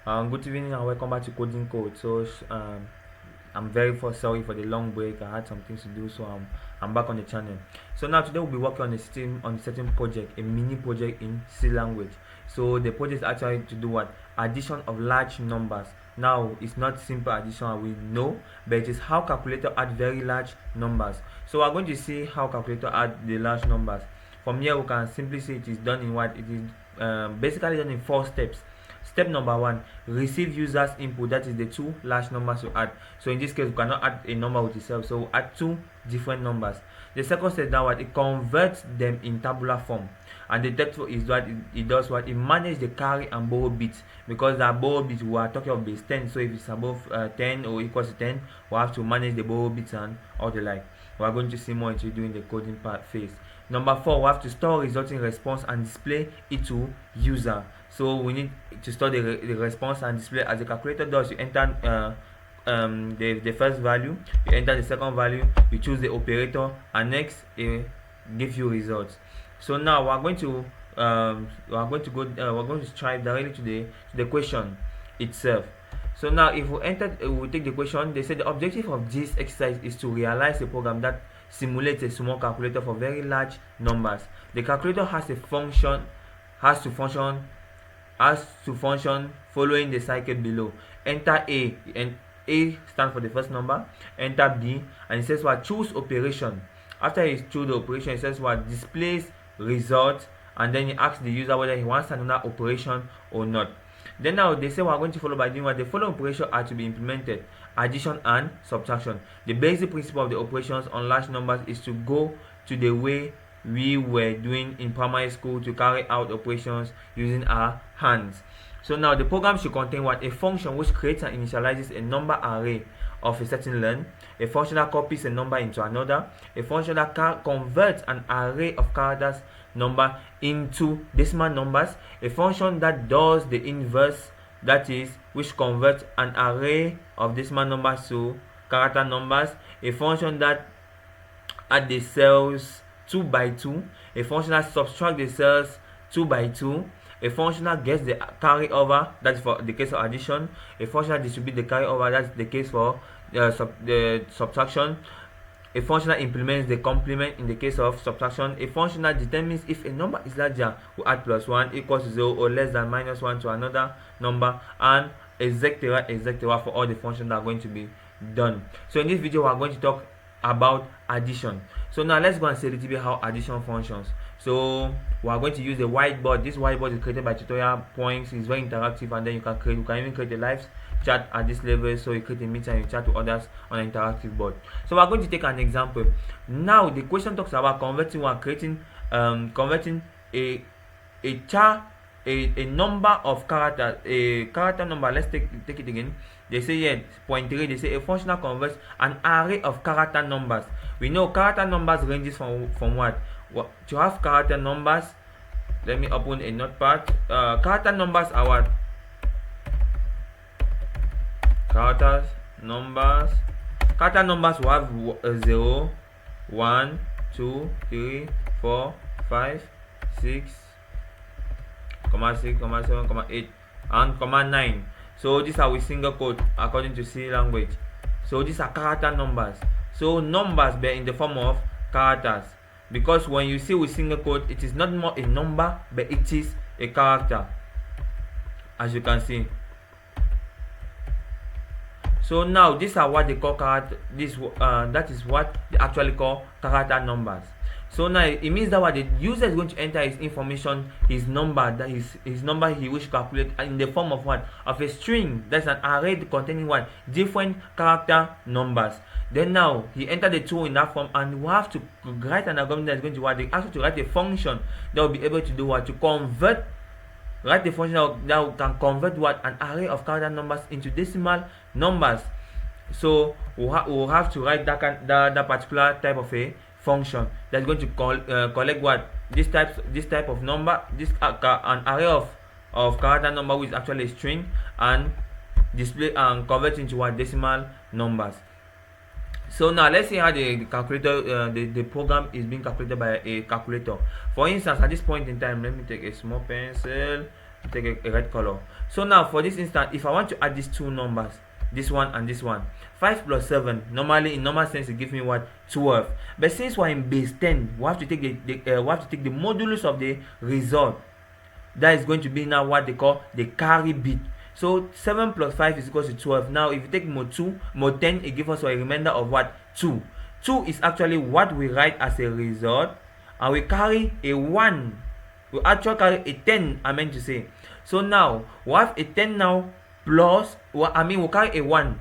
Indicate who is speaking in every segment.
Speaker 1: Good evening and welcome back to Coding Code. I'm very sorry for the long break. I had some things to do, so I'm back on the channel. So now today we'll be working on a certain project, a mini project in C language. So the project is actually to do what? Addition of large numbers. Now it's not simple addition, we know, but it is how calculator add very large numbers. So we're going to see how calculator add the large numbers. From here we can simply see it is done in what? It is basically done in 4 steps. Step number 1, receive users input, that is the 2 large numbers to add. So in this case, we cannot add a number with itself, so we add 2 different numbers. The second step now, what it converts them in tabular form, and the third is what it does, what it manages the carry and borrow bits, because the borrow bits we are talking of base 10. So if it's above 10 or equals to 10, we have to manage the borrow bits and all the like. We are going to see more into during the coding part phase. Number 4, we have to store resulting response and display it to user. So we need to store the response and display as the calculator does. You enter the first value, you enter the second value, you choose the operator, and next it gives you results. So now we're going to strive directly to the question itself. So now if we take the question, they say the objective of this exercise is to realize a program that simulates a small calculator for very large numbers. The calculator has to function following the cycle below. Enter A, and A stands for the first number. Enter B, and it says what? Choose operation. After he choose the operation, it says what? Displays result, and then he asks the user whether he wants another operation or not. Then now they say we are going to follow by doing what? The following operations are to be implemented: addition and subtraction. The basic principle of the operations on large numbers is to go to the way we were doing in primary school, to carry out operations using our hands. So now the program should contain what? A function which creates and initializes a number array of a certain length, a function that copies a number into another, a function that converts an array of characters number into decimal numbers, a function that does the inverse, that is, which converts an array of decimal numbers to character numbers, a function that adds the cells 2 by 2, a function that subtracts the cells 2 by 2, a function that gets the carryover, that's for the case of addition, a function that distributes the carryover, that's the case for the subtraction, a function that implements the complement in the case of subtraction, a function that determines if a number is larger, we add +1 equals to 0 or less than -1 to another number, and etc for all the functions that are going to be done. So in this video we are going to talk about addition. So now let's go and see a little bit how addition functions. So we are going to use the whiteboard. This whiteboard is created by Tutorial Points. It's very interactive, and then you can even create a live chat at this level. So you create a meeting and you chat to others on an interactive board. So we are going to take an example. Now the question talks about converting a number of characters, a character number. Let's take it again. They say here, point 3, they say a function that converts an array of character numbers. We know character numbers ranges from what? To have character numbers, let me open a notepad. Character numbers are what? Character numbers will have 0, 1, 2, 3, 4, 5, 6, 6, 7, 8, and 9. So these are with single quote according to C language. So these are character numbers. So numbers bear in the form of characters, because when you see with single quote, it is not more a number, but it is a character, as you can see. So now these are what they call character. That is what they actually call character numbers. So now it means that what the user is going to enter his information, his number, that his number he wishes to calculate, in the form of what? Of a string. That's an array containing what? Different character numbers. Then now he entered the 2 in that form, and we have to write an algorithm that is going to what? They ask you to write a function that will be able to do what? To convert. Write the function that can convert what? An array of character numbers into decimal numbers. So we'll have to write that particular type of a function that's going to collect what? This type of number, an array of character number, which is actually a string, and display and convert into what? Decimal numbers. So now let's see how the calculator, the program is being calculated by a calculator. For instance, at this point in time, let me take a small pencil, take a red color. So now for this instance, if I want to add these two numbers, this one and this one, 5 plus 7, normally in normal sense it gives me what? 12. But since we're in base 10, we have to take the modulus of the result. That is going to be now what they call the carry bit. So 7 plus 5 is equal to 12. Now if you take mod 2, mod 10, it gives us a remainder of what? 2. 2 is actually what we write as a result, and we carry a 1. We actually carry a 10, I meant to say. So now we have a 10 now plus, we'll carry a 1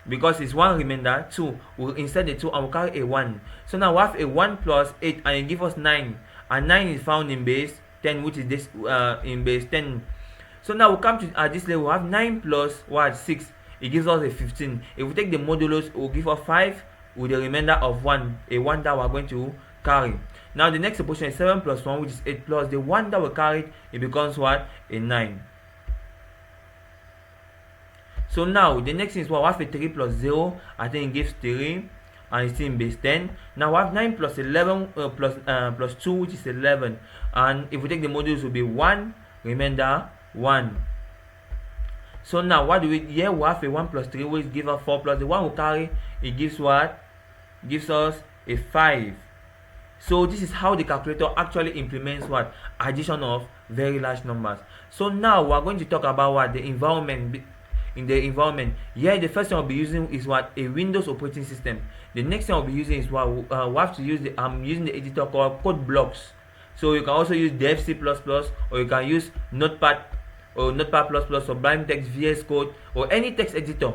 Speaker 1: because it's 1 remainder. 2, we'll insert the 2 and we'll carry a 1. So now we have a 1 plus 8 and it gives us 9. And 9 is found in base 10, which is this in base 10. So now we come to this level, we have 9 plus what? 6. It gives us a 15. If we take the modulus, it will give us 5 with a remainder of 1, a 1 that we're going to carry. Now the next option is 7 plus 1, which is 8 plus the 1 that we carried, it becomes what? A 9. So now the next thing is what? We have a 3 plus 0, I think it gives 3, and it's in base 10. Now we have 9 plus 11 plus 2, which is 11, and if we take the modulus, it will be 1, remainder 1. So now what do we, here we have a 1 plus 3, which gives us 4 plus the 1 we carry, it gives what? Gives us a 5. So this is how the calculator actually implements what? Addition of very large numbers. So now we are going to talk about what? The environment. In the environment, here the first thing I'll be using is what? A Windows operating system. The next thing I'll be using is what? We have to use I'm using the editor called Code Blocks. So you can also use Dev C++, or you can use Notepad or Notepad++, Sublime Text, VS Code, or any text editor.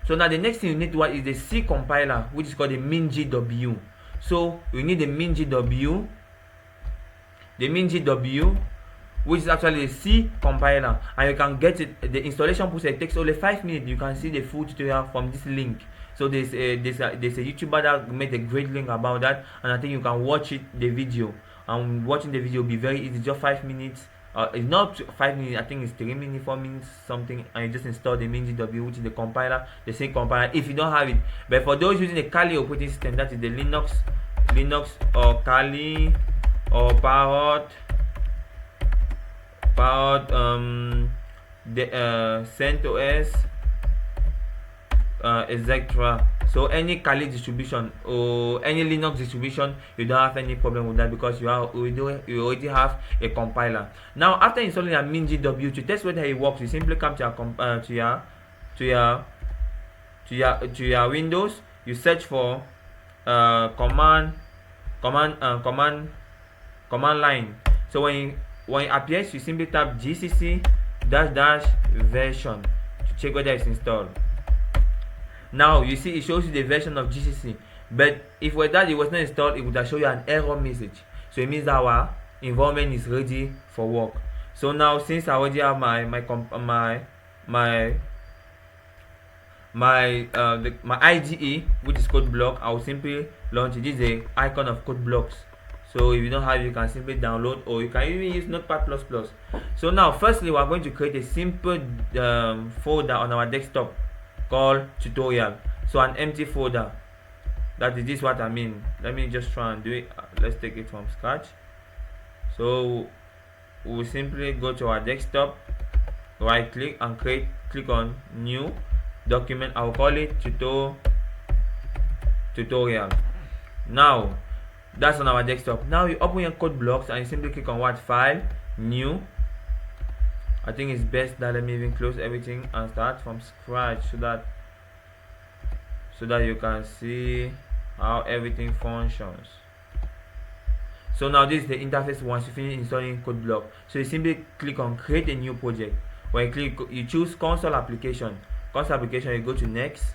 Speaker 1: So now the next thing you need to what is the C compiler, which is called the MinGW. So we need the MinGW, which is actually the C compiler, and you can get it. The installation process takes only 5 minutes. You can see the full tutorial from this link. So there's a YouTuber that made a great link about that, and I think you can watch the video. And watching the video will be very easy, just 5 minutes. It's not 5 minutes, I think it's 3 minutes, 4 minutes, something, and you just install the MinGW, which is the compiler, the same compiler, if you don't have it. But for those using the Kali operating system, that is the Linux or Kali or Parrot, CentOS, etc. So any Kali distribution or any Linux distribution, you don't have any problem with that because you already have a compiler. Now after installing a MinGW, to test whether it works, you simply come to your Windows. You search for command line. So when it appears, you simply tap gcc --version to check whether it's installed. Now you see it shows you the version of GCC, but if it was not installed, it would have shown you an error message. So it means that our environment is ready for work. So now since I already have my IDE, which is Code Block, I will simply launch it. This is the icon of Code Blocks. So if you don't have it, you can simply download, or you can even use Notepad++. So now firstly, we are going to create a simple folder on our desktop called tutorial. So an empty folder. That is this what I mean. Let me just try and do it. Let's take it from scratch. So we'll simply go to our desktop, right click and click on new document. I'll call it tutorial. Now that's on our desktop. Now you open your Code Blocks and you simply click on what? File, new. I think it's best that let me even close everything and start from scratch so that you can see how everything functions. So now this is the interface once you finish installing Code Block. So you simply click on create a new project. When you click, you choose console application. You go to next,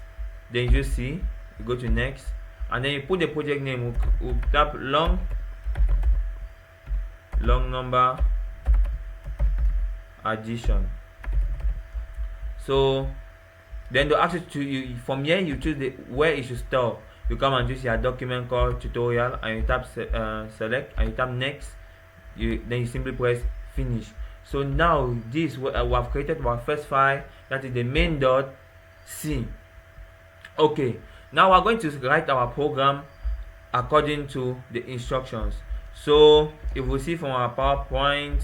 Speaker 1: then you see, you go to next, and then you put the project name. We'll tap long number addition. So then the access to you from here, you choose where it should store. You come and choose your document called tutorial, and you tap select, and you tap next. Then you simply press finish. So now this we have created our first file, that is the main.c. Okay, now we're going to write our program according to the instructions. So if we see from our PowerPoint,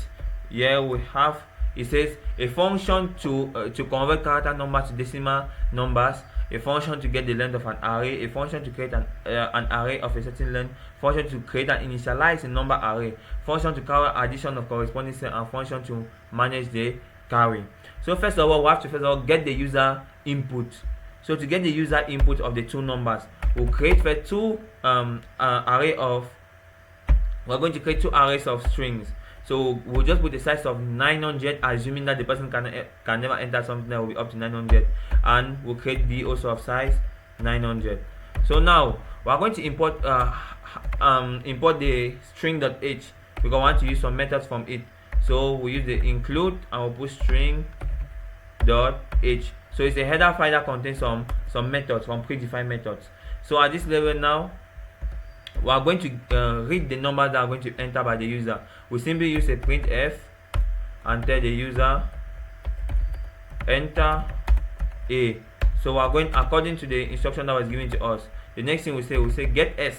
Speaker 1: here we have it says a function to convert character numbers to decimal numbers, a function to get the length of an array, a function to create an array of a certain length, function to create and initialize a number array, function to carry addition of corresponding cell, and function to manage the carry. So first of all, we have to get the user input. So to get the user input of the two numbers, we'll create we're going to create two arrays of strings. So we'll just put the size of 900, assuming that the person can never enter something that will be up to 900, and we'll create b also of size 900. So now we are going to import the string.h because we want to use some methods from it. So we use the include and we'll put string.h. So it's a header file that contains some methods, some predefined methods. So at this level now, we are going to read the numbers that are going to enter by the user. We simply use a printf and tell the user enter a. So we are going according to the instruction that was given to us. The next thing we say get s.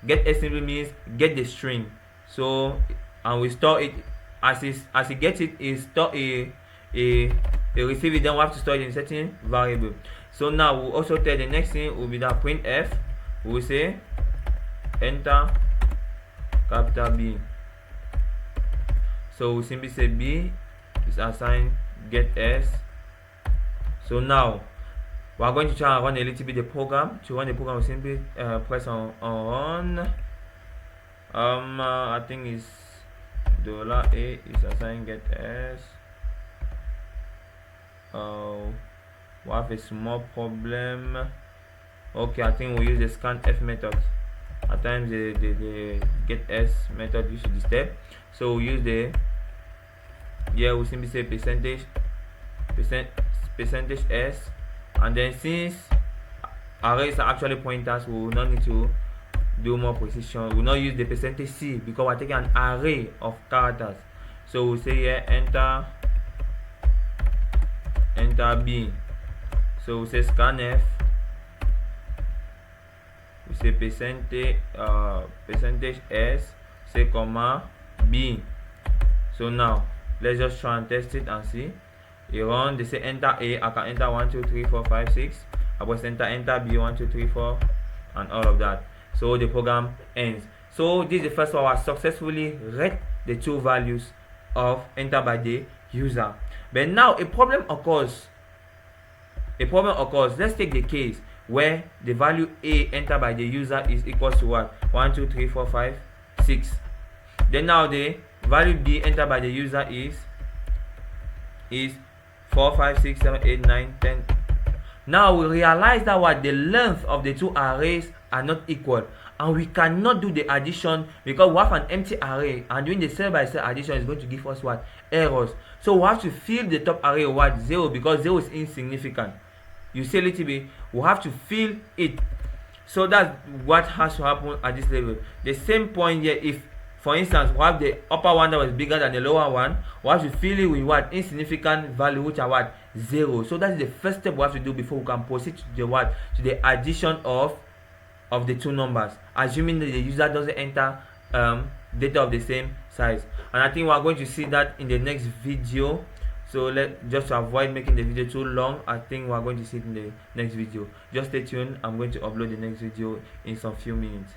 Speaker 1: Get s simply means get the string. So and we store it as it gets it, is store a receive it. Then we have to store it in certain variable. So now we'll also tell the next thing will be that printf. We will say enter capital B. So we simply say B is assigned get S. So now we are going to try and run a little bit the program. To run the program, we simply press on run. I think it's $a is assigned get S. We have a small problem. Okay, I think we'll use the scanf method. At times the get s method uses the step. So we use the we simply say percentage s, and then since arrays are actually pointers, we will not need to do more precision. We will not use the percentage c because we're taking an array of characters. So we say here enter b. So we say scanf, we say percentage s, say comma b. So now let's just try and test it and see. You run, they say enter a, I can enter 1 2 3 4 5 6. I press enter b 1 2 3 4 and all of that. So the program ends. So this is the first one. I successfully read the two values of entered by the user. But now a problem occurs. Let's take the case where the value a entered by the user is equal to what? 1 2 3 4 5 6. Then now the value b entered by the user is 4 5 6 7 8 9 10. Now we realize that what the length of the two arrays are not equal, and we cannot do the addition because we have an empty array, and doing the cell by cell addition is going to give us what? Errors. So we have to fill the top array what? 0, because 0 is insignificant. You see a little bit, we have to fill it. So that's what has to happen at this level. The same point here, if for instance we have the upper one that was bigger than the lower one, we have to fill it with what? Insignificant value, which are what? 0. So that's the first step we have to do before we can proceed to the what? To the addition of the two numbers, assuming that the user doesn't enter data of the same size. And I think we are going to see that in the next video. So just to avoid making the video too long, I think we are going to see it in the next video. Just stay tuned. I'm going to upload the next video in some few minutes.